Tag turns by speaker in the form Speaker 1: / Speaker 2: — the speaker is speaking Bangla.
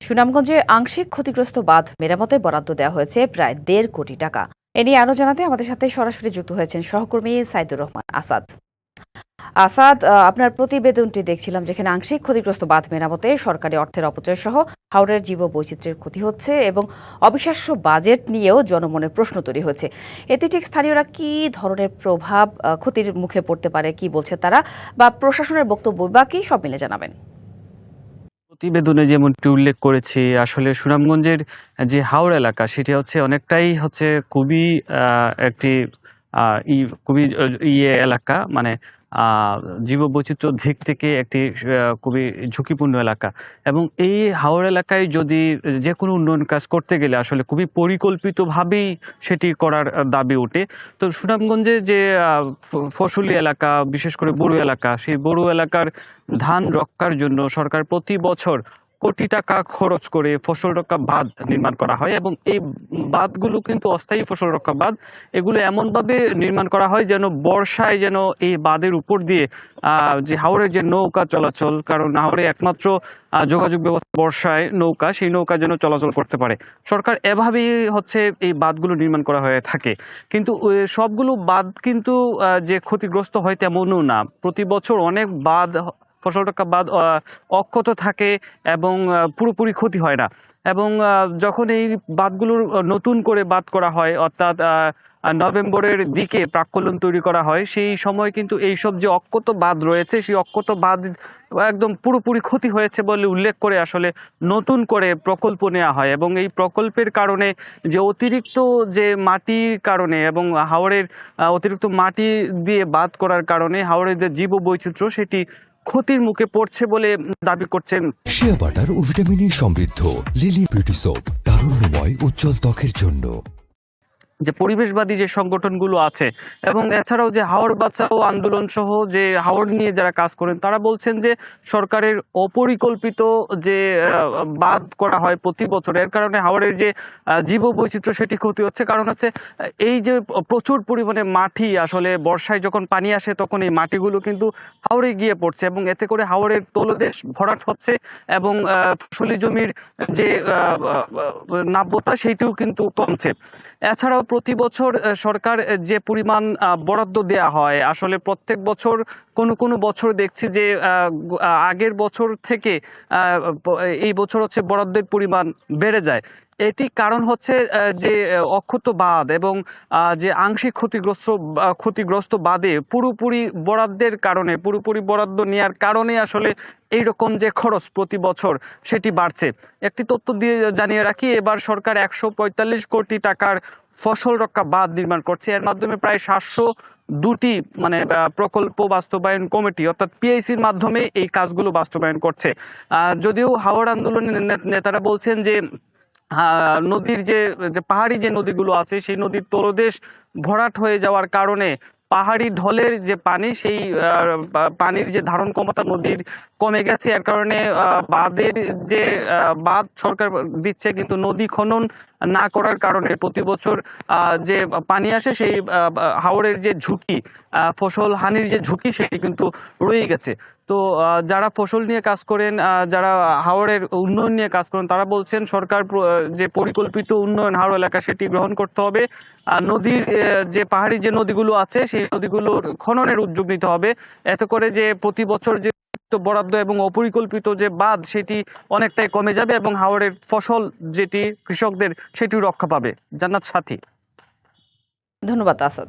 Speaker 1: সুনামগঞ্জে আংশিক ক্ষতিগ্রস্ত বাঁধ মেরামতে বরাদ্দ দেওয়া হয়েছে প্রায় ১.৫ কোটি টাকা। এ নিয়ে আরো জানাতে আমাদের সাথে সরাসরি যুক্ত হয়েছেন সহকর্মী সাইদুর রহমান আসাদ। আসাদ, আপনার প্রতিবেদনটি দেখছিলাম, যেখানে আংশিক ক্ষতিগ্রস্ত বাঁধ মেরামতে সরকারি অর্থের অপচয় সহ হাওরের জীববৈচিত্র্যের ক্ষতি হচ্ছে এবং অবিশ্বাস্য বাজেট নিয়েও জনমনের প্রশ্ন তৈরি হয়েছে। এতে ঠিক স্থানীয়রা কি ধরনের ক্ষতির মুখে পড়তে পারে, কি বলছে তারা, বা প্রশাসনের বক্তব্য বা কি, সব মিলে জানাবেন।
Speaker 2: প্রতিবেদনে যেমনটি উল্লেখ করেছি, আসলে সুনামগঞ্জের যে হাওড় এলাকা সেটি অনেকটাই খুবই একটি খুবই এলাকা, মানে জীববৈচিত্র্য দিক থেকে একটি খুবই ঝুঁকিপূর্ণ এলাকা। এবং এই হাওড় এলাকায় যদি যে কোনো উন্নয়ন কাজ করতে গেলে আসলে খুবই পরিকল্পিতভাবেই সেটি করার দাবি ওঠে। তো সুনামগঞ্জে যে ফসলি এলাকা, বিশেষ করে বড়ু এলাকা, সেই বড়ু এলাকার ধান রক্ষার জন্য সরকার প্রতি বছর কোটি টাকা খরচ করে ফসল রক্ষা বাঁধ নির্মাণ করা হয়। এবং এই বাঁধগুলো কিন্তু অস্থায়ী ফসল রক্ষা বাঁধ। এগুলো এমনভাবে নির্মাণ করা হয় যেন বর্ষায় যেন এই বাঁধের উপর দিয়ে যে হাওরের যে নৌকা চলাচল, কারণ হাওরে একমাত্র যোগাযোগ ব্যবস্থা বর্ষায় নৌকা, সেই নৌকা যেন চলাচল করতে পারে। সরকার এভাবেই এই বাঁধগুলো নির্মাণ করা হয়ে থাকে। কিন্তু সবগুলো বাঁধ কিন্তু যে ক্ষতিগ্রস্ত হয় তেমনও না। প্রতি বছর অনেক বাঁধ, ফসল রক্ষা বাঁধ অক্ষত থাকে এবং পুরোপুরি ক্ষতি হয় না। এবং যখন এই বাঁধগুলোর নতুন করে বাঁধ করা হয়, অর্থাৎ নভেম্বরের দিকে প্রাক্কলন তৈরি করা হয়, সেই সময় কিন্তু এইসব যে অক্ষত বাঁধ রয়েছে, সেই অক্ষত বাঁধ একদম পুরোপুরি ক্ষতি হয়েছে বলে উল্লেখ করে আসলে নতুন করে প্রকল্প নেওয়া হয়। এবং এই প্রকল্পের কারণে যে অতিরিক্ত যে মাটির কারণে এবং হাওরের অতিরিক্ত মাটি দিয়ে বাঁধ করার কারণে হাওরের যে জীববৈচিত্র্য সেটি ক্ষতির মুখে পড়ছে বলে দাবি করছেন।
Speaker 3: শিয়া বাটার ও ভিটামিনে সমৃদ্ধ লিলি বিউটি সোপ, তারুণ্যময় উজ্জ্বল ত্বকের জন্য।
Speaker 2: যে পরিবেশবাদী যে সংগঠনগুলো আছে এবং এছাড়াও যে হাওড় বাঁচাও আন্দোলন সহ যে হাওড় নিয়ে যারা কাজ করেন, তারা বলছেন যে সরকারের অপরিকল্পিত যে বাঁধ করা হয় প্রতি বছর, এর কারণে হাওড়ের যে জীববৈচিত্র্য সেটি ক্ষতি হচ্ছে। কারণ এই যে প্রচুর পরিমাণে মাটি, আসলে বর্ষায় যখন পানি আসে তখন এই মাটিগুলো কিন্তু হাওড়ে গিয়ে পড়ছে এবং এতে করে হাওড়ের তলদেশ ভরাট হচ্ছে এবং ফসলি জমির যে নাব্যতা সেইটিও কিন্তু কমছে। এছাড়াও প্রতি বছর সরকার যে পরিমাণ বরাদ্দ দেয়া হয়, আসলে প্রত্যেক বছর কোনো বছর দেখছি যে আগের বছর থেকে এই বছর বরাদ্দের পরিমাণ বেড়ে যায়। এটি কারণ যে অক্ষত বাঁধ এবং যে আংশিক ক্ষতিগ্রস্ত বাঁধে পুরোপুরি বরাদ্দের কারণে, পুরোপুরি বরাদ্দ নেওয়ার কারণে আসলে এইরকম যে খরচ প্রতি বছর সেটি বাড়ছে। একটি তথ্য দিয়ে জানিয়ে রাখি, এবার সরকার 145 কোটি টাকার ফসল রক্ষা বাঁধ নির্মাণ করছে। এর মাধ্যমে প্রায় 702টি প্রকল্প বাস্তবায়ন কমিটি, অর্থাৎ পিআইসির মাধ্যমে এই কাজগুলো বাস্তবায়ন করছে। যদিও হাওড় আন্দোলনের নেতারা বলছেন যে নদীর যে পাহাড়ি যে নদীগুলো আছে, সেই নদীর তলদেশ ভরাট হয়ে যাওয়ার কারণে পাহাড়ি ঢলের যে পানি, সেই পানির যে ধারণ ক্ষমতা নদীর কমে গেছে। এর কারণে বাঁধ সরকার দিচ্ছে, কিন্তু নদী খনন না করার কারণে প্রতি বছর যে পানি আসে, সেই হাওরের যে ঝুঁকি, ফসল হানির যে ঝুঁকি, সেটি কিন্তু রয়ে গেছে। তো যারা ফসল নিয়ে কাজ করেন, যারা হাওরের উন্নয়ন নিয়ে কাজ করেন, তারা বলছেন সরকার যে পরিকল্পিত উন্নয়ন হাওড় এলাকা সেটি গ্রহণ করতে হবে। নদীর যে পাহাড়ি যে নদীগুলো আছে, সেই নদীগুলোর খননের উদ্যোগ নিতে হবে। এতে করে যে প্রতি বছর যে বরাদ্দ এবং অপরিকল্পিত যে বাঁধ, সেটি অনেকটাই কমে যাবে এবং হাওরের ফসল যেটি কৃষকদের, সেটিও রক্ষা পাবে। জান্নাত সাথী।
Speaker 1: ধন্যবাদ আসাদ।